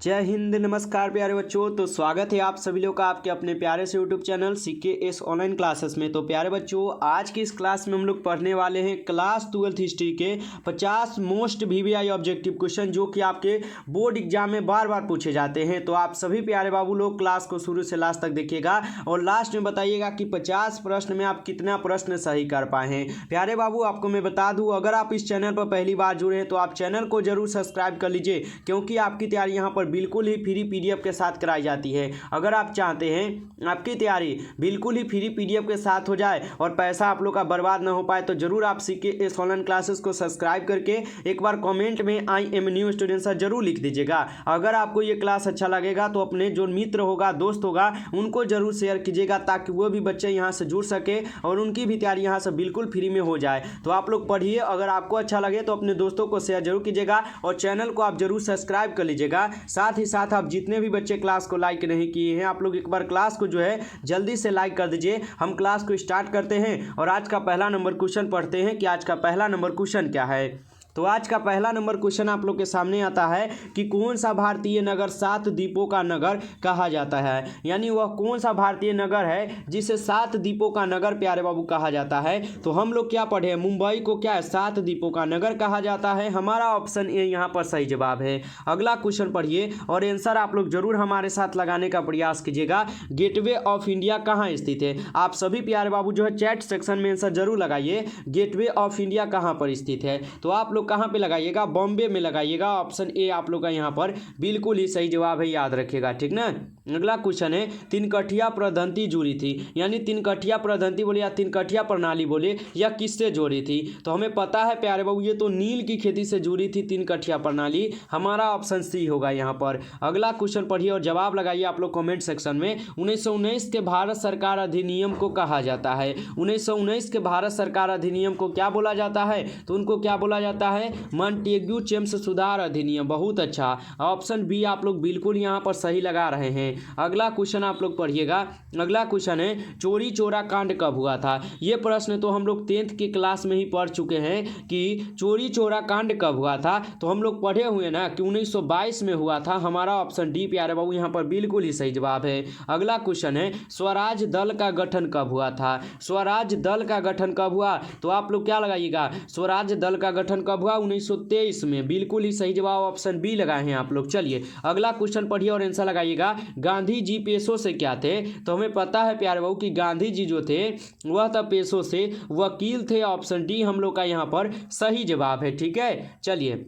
जय हिंद, नमस्कार प्यारे बच्चों। तो स्वागत है आप सभी लोग का आपके अपने प्यारे से YouTube channel CKS online classes में। तो प्यारे बच्चों, आज की इस क्लास में हम लोग पढ़ने वाले हैं क्लास 12th हिस्ट्री के 50 मोस्ट VVI ऑब्जेक्टिव क्वेश्चन, जो कि आपके बोर्ड एग्जाम में बार बार पूछे जाते हैं। तो आप सभी प्यारे बाबू लोग क्लास को शुरू से लास्ट तक देखिएगा और लास्ट में बताइएगा कि 50 प्रश्न में आप कितना प्रश्न सही कर पाए हैं। प्यारे बाबू, आपको मैं बता दूँ, अगर आप इस चैनल पर पहली बार जुड़े हैं तो आप चैनल को जरूर सब्सक्राइब कर लीजिए, क्योंकि आपकी तैयारी यहाँ पर बिल्कुल ही फ्री PDF के साथ कराई जाती है। अगर आप चाहते हैं आपकी तैयारी बिल्कुल ही फ्री PDF के साथ हो जाए और पैसा आप लोग का बर्बाद ना हो पाए, तो जरूर आप CKS ऑनलाइन क्लासेस को सब्सक्राइब करके एक बार कमेंट में I am new student sir जरूर लिख दीजिएगा। अगर आपको ये क्लास अच्छा लगेगा तो अपने जो मित्र होगा, दोस्त होगा, उनको जरूर शेयर कीजिएगा, ताकि वो भी बच्चे यहाँ से जुड़ सके और उनकी भी तैयारी यहाँ से बिल्कुल फ्री में हो जाए। तो आप लोग पढ़िए, अगर आपको अच्छा लगे तो अपने दोस्तों को शेयर जरूर कीजिएगा और चैनल को आप जरूर सब्सक्राइब कर लीजिएगा। साथ ही साथ आप जितने भी बच्चे क्लास को लाइक नहीं किए हैं, आप लोग एक बार क्लास को जो है जल्दी से लाइक कर दीजिए। हम क्लास को स्टार्ट करते हैं और आज का पहला नंबर क्वेश्चन पढ़ते हैं कि आज का पहला नंबर क्वेश्चन क्या है। तो आज का पहला नंबर क्वेश्चन आप लोग के सामने आता है कि कौन सा भारतीय नगर 7 द्वीपों का नगर कहा जाता है। यानी वह कौन सा भारतीय नगर है जिसे 7 द्वीपों का नगर प्यारे बाबू कहा जाता है। तो हम लोग क्या पढ़े, मुंबई को क्या है 7 द्वीपों का नगर कहा जाता है। हमारा ऑप्शन ए यहाँ पर सही जवाब है। अगला क्वेश्चन पढ़िए और आंसर आप लोग जरूर हमारे साथ लगाने का प्रयास कीजिएगा। गेटवे ऑफ इंडिया कहाँ स्थित है। आप सभी प्यारे बाबू जो है चैट सेक्शन में आंसर जरूर लगाइए, गेटवे ऑफ इंडिया कहाँ पर स्थित है। तो आप लोग कहाँ पे लगाइएगा, बॉम्बे में लगाइएगा। ऑप्शन ए आप लोग का यहाँ पर बिल्कुल ही सही जवाब है, याद रखिएगा, ठीक ना। अगला क्वेश्चन है, तिनकठिया प्रदंती जुड़ी थी। यानी तिनकठिया प्रदंती बोले या तिनकठिया प्रणाली बोले, या किससे जुड़ी थी। तो हमें पता है प्यारे बाबू, ये तो नील की खेती से जुड़ी थी तिनकठिया प्रणाली। हमारा ऑप्शन सी होगा यहाँ पर। अगला क्वेश्चन पढ़िए और जवाब लगाइए आप लोग कमेंट सेक्शन में। 1919 के भारत सरकार अधिनियम को कहा जाता है। 1919 के भारत सरकार अधिनियम को क्या बोला जाता है। तो उनको क्या बोला जाता है, मॉन्टेग्यू चेम्स सुधार अधिनियम। बहुत अच्छा, ऑप्शन बी आप लोग बिल्कुल यहाँ पर सही लगा रहे हैं। अगला क्वेश्चन आप लोग पढ़िएगा। अगला क्वेश्चन है, चोरी चोरा कांड कब हुआ था। ये प्रश्न तो हम लोग 10th की क्लास में ही पढ़ चुके हैं कि चोरी चोरा कांड कब हुआ था। तो हम लोग पढ़े हुए ना कि 1922 में हुआ था। हमारा ऑप्शन डी प्यारे बाबू यहाँ पर बिल्कुल ही सही जवाब है। अगला क्वेश्चन है, स्वराज दल का गठन कब हुआ था। स्वराज दल का गठन कब हुआ। तो आप लोग क्या लगाइएगा, स्वराज दल का गठन कब हुआ, 1923 में। बिल्कुल ही सही जवाब ऑप्शन बी लगाए हैं आप लोग। चलिए अगला क्वेश्चन पढ़िए और आंसर लगाइएगा। गांधी जी पेशों से क्या थे। तो हमें पता है प्यारे बाबू कि गांधी जी जो थे वह था पेशों से वकील थे। ऑप्शन डी हम लोग का यहाँ पर सही जवाब है, ठीक है। चलिए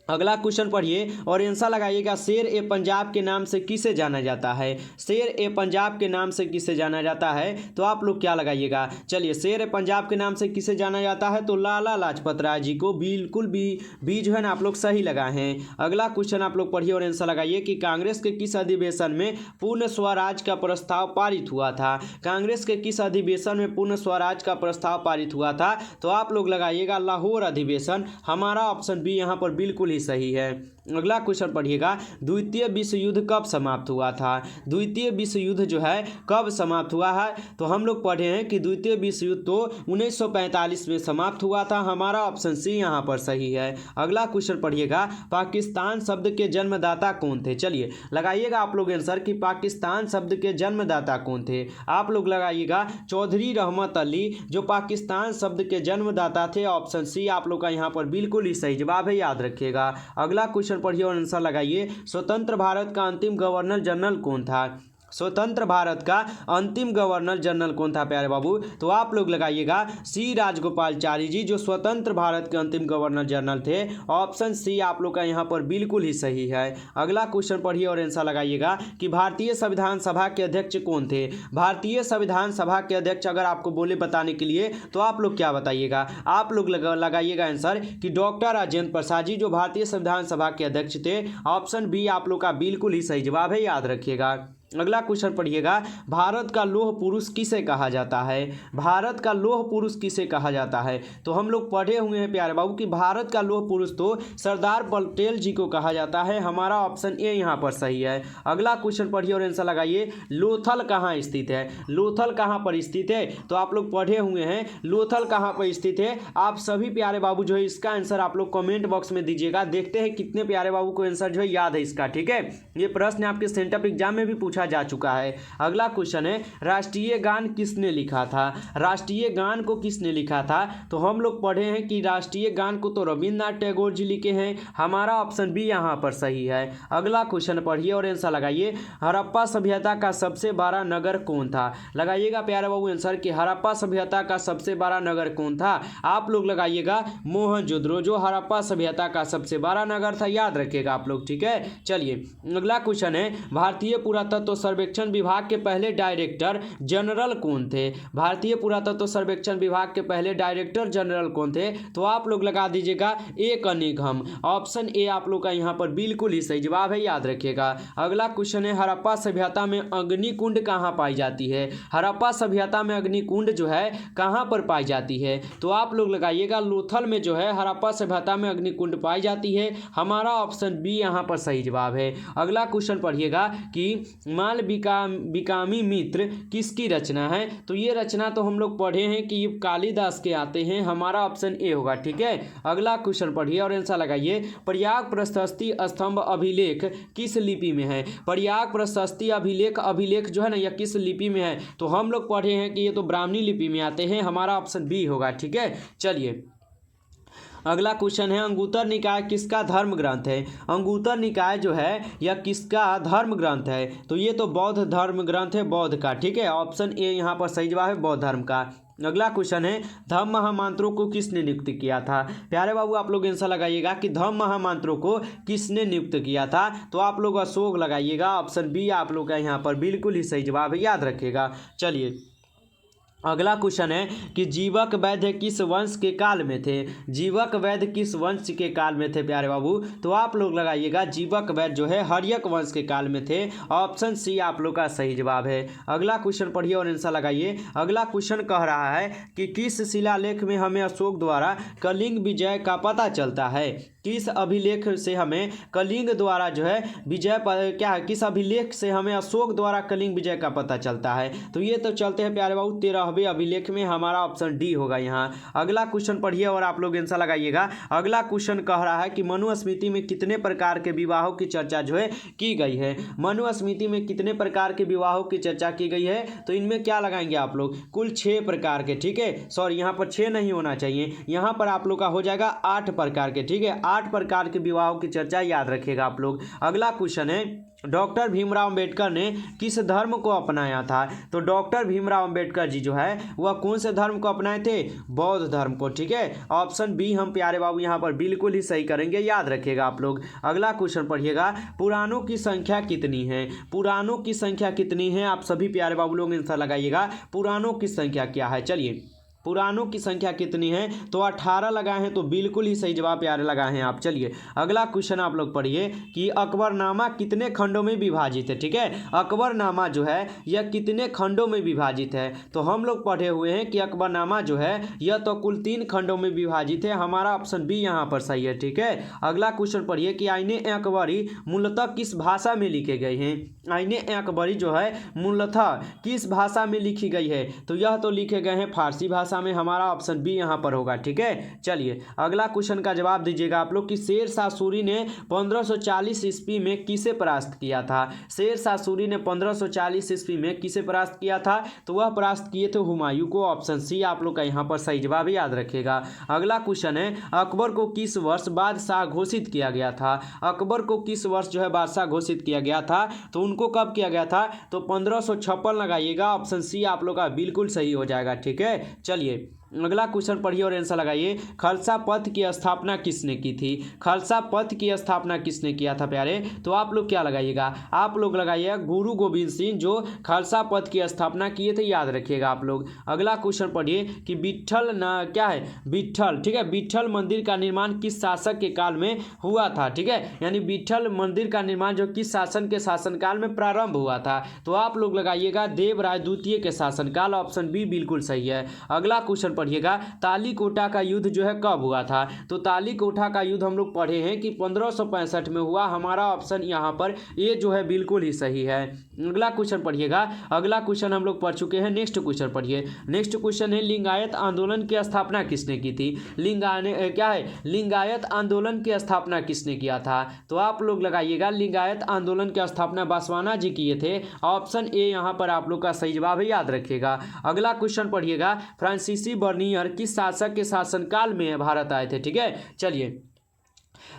अगला क्वेश्चन पढ़िए और आंसर लगाइएगा। शेर ए पंजाब के नाम से किसे जाना जाता है। शेर ए पंजाब के नाम से किसे जाना जाता है। तो आप लोग क्या लगाइएगा। चलिए, शेर ए पंजाब के नाम से किसे जाना जाता है। तो लाला लाजपत राय जी को। बिल्कुल भी जो है ना आप लोग सही लगाए हैं। अगला क्वेश्चन आप लोग पढ़िए और आंसर लगाइए कि कांग्रेस के किस अधिवेशन में पूर्ण स्वराज का प्रस्ताव पारित हुआ था। कांग्रेस के किस अधिवेशन में पूर्ण स्वराज का प्रस्ताव पारित हुआ था। तो आप लोग लगाइएगा लाहौर अधिवेशन। हमारा ऑप्शन बी यहाँ पर बिल्कुल ही सही है। अगला क्वेश्चन पढ़िएगा, द्वितीय विश्व युद्ध कब समाप्त हुआ था। द्वितीय विश्व युद्ध जो है कब समाप्त हुआ है। तो हम लोग पढ़े हैं कि द्वितीय विश्व युद्ध तो 1945 में समाप्त हुआ था। हमारा ऑप्शन सी यहाँ पर सही है। अगला क्वेश्चन पढ़िएगा, पाकिस्तान शब्द के जन्मदाता कौन थे। चलिए लगाइएगा आप लोग आंसर कि पाकिस्तान शब्द के जन्मदाता कौन थे। आप लोग लगाइएगा चौधरी रहमत अली, जो पाकिस्तान शब्द के जन्मदाता थे। ऑप्शन सी आप लोग का यहाँ पर बिल्कुल ही सही जवाब है, याद रखिएगा। अगला क्वेश्चन पढ़िए और आंसर लगाइए। स्वतंत्र भारत का अंतिम गवर्नर जनरल कौन था। स्वतंत्र भारत का अंतिम गवर्नर जनरल कौन था प्यारे बाबू। तो आप लोग लगाइएगा सी राजगोपालचारी जी, जो स्वतंत्र भारत के अंतिम गवर्नर जनरल थे। ऑप्शन सी आप लोग का यहाँ पर बिल्कुल ही सही है। अगला क्वेश्चन पढ़िए और आंसर लगाइएगा कि भारतीय संविधान सभा के अध्यक्ष कौन थे। भारतीय संविधान सभा के अध्यक्ष अगर आपको बोले बताने के लिए तो आप लोग क्या बताइएगा। आप लोग लगाइएगा आंसर कि डॉक्टर राजेंद्र प्रसाद जी, जो भारतीय संविधान सभा के अध्यक्ष थे। ऑप्शन बी आप लोग का बिल्कुल ही सही जवाब है, याद रखिएगा। अगला क्वेश्चन पढ़िएगा, भारत का लौह पुरुष किसे कहा जाता है? भारत का लौह पुरुष किसे कहा जाता है? तो हम लोग पढ़े हुए हैं प्यारे बाबू कि भारत का लौह पुरुष तो सरदार पटेल जी को कहा जाता है। हमारा ऑप्शन ए यहाँ पर सही है। अगला क्वेश्चन पढ़िए और आंसर लगाइए, लोथल कहाँ स्थित है? लोथल कहाँ पर स्थित है? तो आप लोग पढ़े हुए हैं लोथल कहाँ पर स्थित है। आप सभी प्यारे बाबू जो है इसका आंसर आप लोग कमेंट बॉक्स में दीजिएगा। देखते हैं कितने प्यारे बाबू को आंसर जो है याद है इसका। ठीक है, ये प्रश्न आपके सेंटअप एग्जाम में भी पूछा जा चुका है। अगला क्वेश्चन है, राष्ट्रीय गान किसने लिखा था? राष्ट्रीय गान को किसने लिखा था? तो हम लोग पढ़े हैं कि राष्ट्रीय गान को तो रविंद्रनाथ टैगोर जी लिखे हैं। हमारा ऑप्शन बी यहाँ पर सही है। अगला क्वेश्चन पढ़िए और आंसर लगाइए, हड़प्पा सभ्यता का सबसे बड़ा नगर कौन था? लगाइएगा प्यारे बाबू आंसर कि हड़प्पा सभ्यता का सबसे बड़ा नगर कौन था? आप लोग लगाइएगा मोहनजोदड़ो, जो हड़प्पा सभ्यता का सबसे बड़ा नगर था, याद रखिएगा आप लोग। ठीक है, चलिए अगला क्वेश्चन है, भारतीय पुरातत्व सर्वेक्षण विभाग के पहले डायरेक्टर जनरल कौन थे? भारतीय पुरातत्व सर्वेक्षण विभाग के पहले डायरेक्टर जनरल कौन थे? तो आप लोग लगा दीजिएगा ए कनिंघम। ऑप्शन ए आप लोग का यहाँ पर बिल्कुल ही सही जवाब है, याद रखिएगा। अगला क्वेश्चन है, हड़प्पा सभ्यता में अग्निकुंड कहाँ पाई जाती है? हड़प्पा सभ्यता में अग्निकुंड जो है कहाँ पर पाई जाती है? तो आप लोग लगाइएगा लोथल में जो है हड़प्पा सभ्यता में अग्निकुंड पाई जाती है। हमारा ऑप्शन बी यहाँ पर सही जवाब है। अगला क्वेश्चन पढ़िएगा कि मालविकाग्नि मित्र किसकी रचना है? तो ये रचना तो हम लोग पढ़े हैं कि कालिदास के आते हैं। हमारा ऑप्शन ए होगा। ठीक है, अगला क्वेश्चन पढ़िए और आंसर लगाइए, प्रयाग प्रशस्ति स्तंभ अभिलेख किस लिपि में है? प्रयाग प्रशस्ति अभिलेख जो है ना, यह किस लिपि में है? तो हम लोग पढ़े हैं कि ये तो ब्राह्मणी लिपि में आते हैं। हमारा ऑप्शन बी होगा। ठीक है, चलिए अगला क्वेश्चन है, अंगुत्तर निकाय किसका धर्म ग्रंथ है? अंगुत्तर निकाय जो है यह किसका धर्म ग्रंथ है? तो ये तो बौद्ध धर्म ग्रंथ है, बौद्ध का। ठीक है, ऑप्शन ए यहाँ पर सही जवाब है, बौद्ध धर्म का। अगला क्वेश्चन है, धम्म महामंत्रों को किसने नियुक्त किया था? प्यारे बाबू आप लोग आंसर लगाइएगा कि धम्म महामंत्रों को किसने नियुक्त किया था? तो आप लोग अशोक लगाइएगा। ऑप्शन बी आप लोग का यहाँ पर बिल्कुल ही सही जवाब है, याद रखिएगा। चलिए अगला क्वेश्चन है कि जीवक वैद्य किस वंश के काल में थे? जीवक वैद्य किस वंश के काल में थे प्यारे बाबू? तो आप लोग लगाइएगा जीवक वैद्य जो है हर्यक वंश के काल में थे। ऑप्शन सी आप लोग का सही जवाब है। अगला क्वेश्चन पढ़िए और आंसर लगाइए। अगला क्वेश्चन कह रहा है कि किस शिलालेख में हमें अशोक द्वारा कलिंग विजय का पता चलता है? किस अभिलेख से हमें कलिंग द्वारा जो है किस अभिलेख से हमें अशोक द्वारा कलिंग विजय का पता चलता है? तो ये तो चलते हैं प्यारे बाबू 13वें अभिलेख में। हमारा ऑप्शन डी होगा यहाँ। अगला क्वेश्चन पढ़िए और आप लोग आंसर लगाइएगा। अगला क्वेश्चन कह रहा है कि मनुस्मृति में कितने प्रकार के विवाहों की चर्चा जो है की गई है? मनुस्मृति में कितने प्रकार के विवाहों की चर्चा की गई है? तो इनमें क्या लगाएंगे आप लोग? कुल 6 प्रकार के। ठीक है, सॉरी यहाँ पर 6 नहीं होना चाहिए, यहाँ पर आप लोग का हो जाएगा 8 प्रकार के। ठीक है, 8 प्रकार के विवाहों की चर्चा याद रखिएगा आप लोग। अगला क्वेश्चन है, डॉक्टर भीमराव अंबेडकर ने किस धर्म को अपनाया था? तो डॉक्टर भीमराव अंबेडकर जी जो है वह कौन से धर्म को अपनाए थे? बौद्ध धर्म को। ठीक है, ऑप्शन बी हम प्यारे बाबू यहाँ पर बिल्कुल ही सही करेंगे, याद रखिएगा आप लोग। अगला क्वेश्चन पढ़िएगा, पुराणों की संख्या कितनी है? पुराणों की संख्या कितनी है? आप सभी प्यारे बाबू लोग आंसर लगाइएगा, पुराणों की संख्या क्या है? चलिए पुराणों की संख्या कितनी है? तो 18 लगाए हैं, तो बिल्कुल ही सही जवाब प्यारे लगाए हैं आप। चलिए अगला क्वेश्चन आप लोग पढ़िए कि अकबरनामा कितने खंडों में विभाजित है? ठीक है, अकबरनामा जो है यह कितने खंडों में विभाजित है? तो हम लोग पढ़े हुए हैं कि अकबरनामा जो है यह तो कुल 3 खंडों में विभाजित है। हमारा ऑप्शन बी यहाँ पर सही है। ठीक है, अगला क्वेश्चन पढ़िए कि आईने अकबरी मूलतः किस भाषा में लिखे गए हैं? आईने अकबरी जो है मूलतः किस भाषा में लिखी गई है? तो यह तो लिखे गए हैं फारसी भाषा में। हमारा ऑप्शन बी यहां पर होगा। ठीक है, चलिए अगला क्वेश्चन का जवाब दीजिएगा आप लोग कि शेर शाह सूरी ने 1540 ईस्वी में किसे परास्त किया था? शेर शाह सूरी ने 1540 ईस्वी में किसे परास्त किया था? तो वह परास्त किए थे हुमायूं को। ऑप्शन सी आप लोग का यहां पर सही जवाब है, याद रखिएगा। अगला क्वेश्चन है, अकबर को किस वर्ष बादशाह घोषित किया गया था? अकबर को किस वर्ष जो है बादशाह घोषित किया गया था? तो उनको कब किया गया था? तो 1556 लगाइएगा। ऑप्शन सी आप लोग का बिल्कुल सही हो जाएगा। ठीक है, चलिए अगला क्वेश्चन पढ़िए और आंसर लगाइए। खालसा पंथ की स्थापना किसने की थी? खालसा पंथ की स्थापना किसने किया था प्यारे? तो आप लोग क्या लगाइएगा? आप लोग लगाइएगा गुरु गोविंद सिंह, जो खालसा पंथ की स्थापना किए थे, याद रखिएगा आप लोग। अगला क्वेश्चन पढ़िए कि विट्ठल ना क्या है, विट्ठल, ठीक है, विट्ठल मंदिर का निर्माण किस शासक के काल में हुआ था? ठीक है, यानी विट्ठल मंदिर का निर्माण जो किस शासन के शासनकाल में प्रारंभ हुआ था? तो आप लोग लगाइएगा देवराय द्वितीय के शासनकाल, ऑप्शन बी बिल्कुल सही है। अगला क्वेश्चन पढ़िएगा, तालीकोटा का युद्ध जो है कब हुआ था? तो तालीकोटा का युद्ध हम लोग पढ़े हैं कि 1565 में हुआ। हमारा ऑप्शन यहाँ पर ये जो है बिल्कुल ही सही है। अगला क्वेश्चन पढ़िएगा। अगला क्वेश्चन हम लोग पढ़ चुके हैं, नेक्स्ट क्वेश्चन पढ़िए। नेक्स्ट क्वेश्चन है लिंगायत आंदोलन की स्थापना किसने की थी? लिंगायत आंदोलन की स्थापना किसने किया था? तो आप लोग लगाइएगा लिंगायत आंदोलन की स्थापना बासवाना जी किए थे। ऑप्शन ए यहाँ पर आप लोग का सही जवाब है, याद रखिएगा। अगला क्वेश्चन पढ़िएगा, फ्रांसीसी बर्नियर किस शासक के शासनकाल में भारत आए थे? ठीक है, चलिए,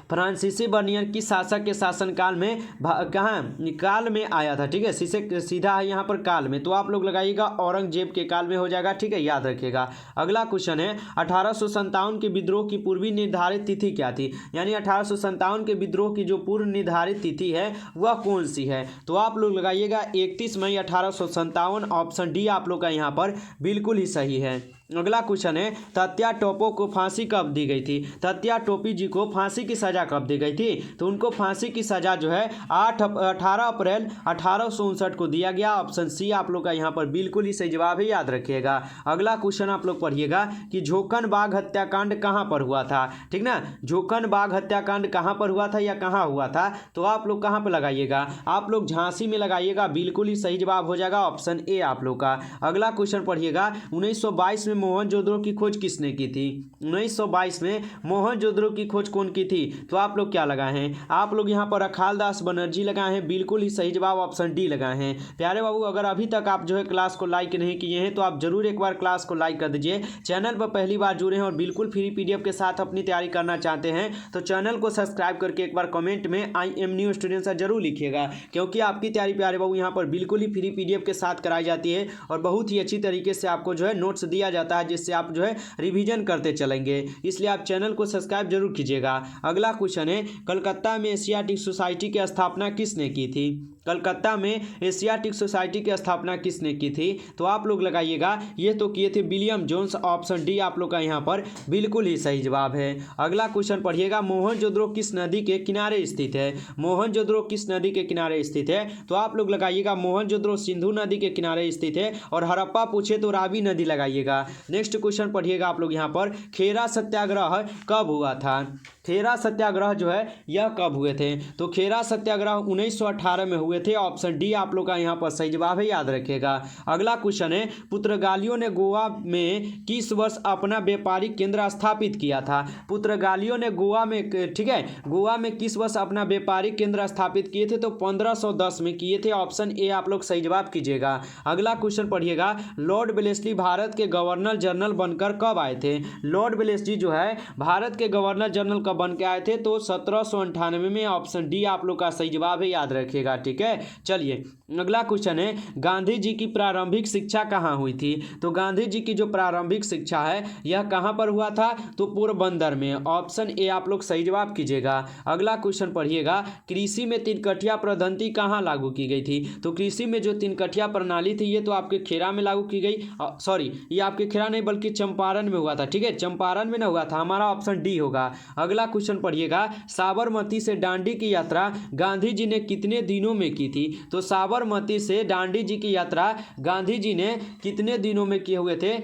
फ्रांसीसी बर्नियर किस शासक के शासनकाल में कहाँ काल में आया था? ठीक है, सीधा है यहाँ पर काल में, तो आप लोग लगाइएगा औरंगजेब के काल में हो जाएगा। ठीक है, याद रखिएगा। अगला क्वेश्चन है 1857 के विद्रोह की पूर्वी निर्धारित तिथि क्या थी? यानी 1857 के विद्रोह की जो पूर्व निर्धारित तिथि है वह कौन सी है? तो आप लोग लगाइएगा 31 मई 1857, ऑप्शन डी आप लोग का यहाँ पर बिल्कुल ही सही है। अगला क्वेश्चन है तात्या टोपे को फांसी कब दी गई थी? तात्या टोपे जी को फांसी की सजा कब दी गई थी? तो उनको फांसी की सजा जो है 18 अप्रैल 1859 को दिया गया। ऑप्शन सी आप लोग का यहाँ पर बिल्कुल ही सही जवाब है, याद रखिएगा। अगला क्वेश्चन आप लोग पढ़िएगा कि झोकन बाग हत्याकांड कहाँ पर हुआ था? ठीक ना, झोकन बाग हत्याकांड कहाँ पर हुआ था या कहाँ हुआ था? तो आप लोग कहाँ पर लगाइएगा? आप लोग झांसी में लगाइएगा, बिल्कुल ही सही जवाब हो जाएगा, ऑप्शन ए आप लोग का। अगला क्वेश्चन पढ़िएगा 1922 में मोहनजोदड़ो की खोज किसने की थी? 1922 में मोहनजोदड़ो की खोज कौन की थी? तो आप लोग क्या लगाए हैं? आप लोग यहाँ पर अखालदास बनर्जी लगाए हैं, बिल्कुल ही सही जवाब ऑप्शन डी लगाए हैं। प्यारे बाबू, अगर अभी तक आप जो है क्लास को लाइक नहीं किए हैं तो आप जरूर एक बार क्लास को लाइक कर दीजिए। चैनल पर पहली बार जुड़े हैं और बिल्कुल फ्री पीडीएफ के साथ अपनी तैयारी करना चाहते हैं तो चैनल को सब्सक्राइब करके एक बार कमेंट में I am new student sir जरूर लिखिएगा, क्योंकि आपकी तैयारी प्यारे बाबू यहाँ पर बिल्कुल ही फ्री पीडीएफ के साथ कराई जाती है और बहुत ही अच्छी तरीके से आपको जो है नोट्स दिया जाता है, जिससे आप जो है रिवीजन करते चलेंगे। इसलिए आप चैनल को सब्सक्राइब जरूर कीजिएगा। अगला क्वेश्चन है कलकत्ता में एशियाटिक सोसाइटी की स्थापना किसने की थी? कलकत्ता में एशियाटिक सोसाइटी की स्थापना किसने की थी? तो आप लोग लगाइएगा ये तो किए थे विलियम जोन्स, ऑप्शन डी आप लोग का यहाँ पर बिल्कुल ही सही जवाब है। अगला क्वेश्चन पढ़िएगा मोहनजोदड़ो किस नदी के किनारे स्थित है? मोहनजोदड़ो किस नदी के किनारे स्थित है? तो आप लोग लगाइएगा मोहनजोदड़ो सिंधु नदी के किनारे स्थित है, और हड़प्पा पूछे तो रावी नदी लगाइएगा। नेक्स्ट क्वेश्चन पढ़िएगा आप लोग यहाँ पर खेरा सत्याग्रह कब हुआ था? खेरा सत्याग्रह जो है यह कब हुए थे? तो खेरा सत्याग्रह 1918 में हुए थे, ऑप्शन डी आप लोग का यहाँ पर सही जवाब है, याद रखिएगा। अगला क्वेश्चन है पुर्तगालियों ने गोवा में किस वर्ष अपना व्यापारिक केंद्र स्थापित किया था? पुर्तगालियों ने गोवा में, ठीक है, गोवा में किस वर्ष अपना व्यापारिक केंद्र स्थापित किए थे? तो 1510 में किए थे, ऑप्शन ए आप लोग सही जवाब कीजिएगा। अगला क्वेश्चन पढ़िएगा लॉर्ड वेलेस्ली भारत के गवर्नर जनरल बनकर कब आए थे? लॉर्ड वेलेस्ली जो है भारत के गवर्नर जनरल कब बन के आए थे? तो 1798 में, ऑप्शन डी आप लोग का सही जवाब है, याद रखिएगा। ठीक है, चलिए अगला क्वेश्चन है गांधी जी की प्रारंभिक शिक्षा कहाँ हुई थी? तो गांधी जी की जो प्रारंभिक शिक्षा है यह कहाँ पर हुआ था? तो पोरबंदर में, ऑप्शन ए आप लोग सही जवाब कीजिएगा। अगला क्वेश्चन पढ़िएगा कृषि में तिनकठिया पद्धति कहाँ लागू की गई थी? तो कृषि में जो तिनकठिया प्रणाली थी ये तो आपके खेरा में लागू की गई, सॉरी ये आपके खेरा नहीं बल्कि चंपारण में हुआ था। ठीक है, चंपारण में ना हुआ था, हमारा ऑप्शन डी होगा। अगला क्वेश्चन पढ़िएगा साबरमती से दांडी की यात्रा गांधी जी ने कितने दिनों में की थी? तो साबरमती से दांडी जी की यात्रा गांधी जी ने कितने दिनों में किए हुए थे?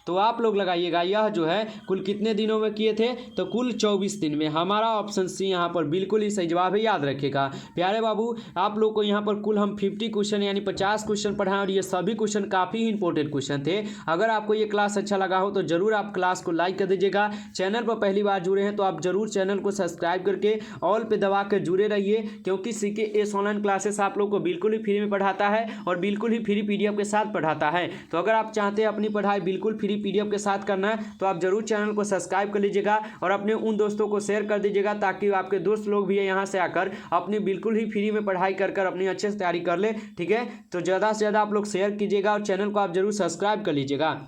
तो आप लोग लगाइएगा यह जो है कुल कितने दिनों में किए थे? तो कुल 24 दिन में, हमारा ऑप्शन सी यहाँ पर बिल्कुल ही सही जवाब है, याद रखिएगा। प्यारे बाबू आप लोग को यहाँ पर कुल हम 50 क्वेश्चन यानी 50 क्वेश्चन पढ़ाएं और ये सभी क्वेश्चन काफ़ी इंपॉर्टेंट क्वेश्चन थे। अगर आपको ये क्लास अच्छा लगा हो तो जरूर आप क्लास को लाइक कर दीजिएगा। चैनल पर पहली बार जुड़े हैं तो आप जरूर चैनल को सब्सक्राइब करके ऑल पे दबा कर जुड़े रहिए, क्योंकि CKS ऑनलाइन क्लासेस आप लोग को बिल्कुल ही फ्री में पढ़ाता है और बिल्कुल ही फ्री PDF के साथ पढ़ाता है। तो अगर आप चाहते हैं अपनी पढ़ाई बिल्कुल फ्री PDF के साथ करना है तो आप जरूर चैनल को सब्सक्राइब कर लीजिएगा और अपने उन दोस्तों को शेयर कर दीजिएगा, ताकि आपके दोस्त लोग भी यहाँ से आकर अपनी बिल्कुल ही फ्री में पढ़ाई कर अपनी अच्छे से तैयारी कर ले। ठीक है, तो ज़्यादा से ज़्यादा आप लोग शेयर कीजिएगा और चैनल को आप जरूर सब्सक्राइब कर लीजिएगा।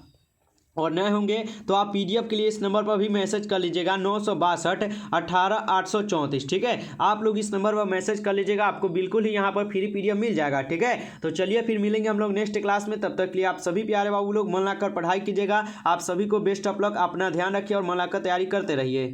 और नए होंगे तो आप पीडीएफ के लिए इस नंबर पर भी मैसेज कर लीजिएगा 962 18 834। ठीक है, आप लोग इस नंबर पर मैसेज कर लीजिएगा, आपको बिल्कुल ही यहाँ पर फ्री पीडीएफ मिल जाएगा। ठीक है, तो चलिए फिर मिलेंगे हम लोग नेक्स्ट क्लास में। तब तक के लिए आप सभी प्यारे बाबू लोग मन लगाकर पढ़ाई कीजिएगा। आप सभी को बेस्ट ऑफ लक, अपना ध्यान रखिए और मन लगाकर तैयारी करते रहिए।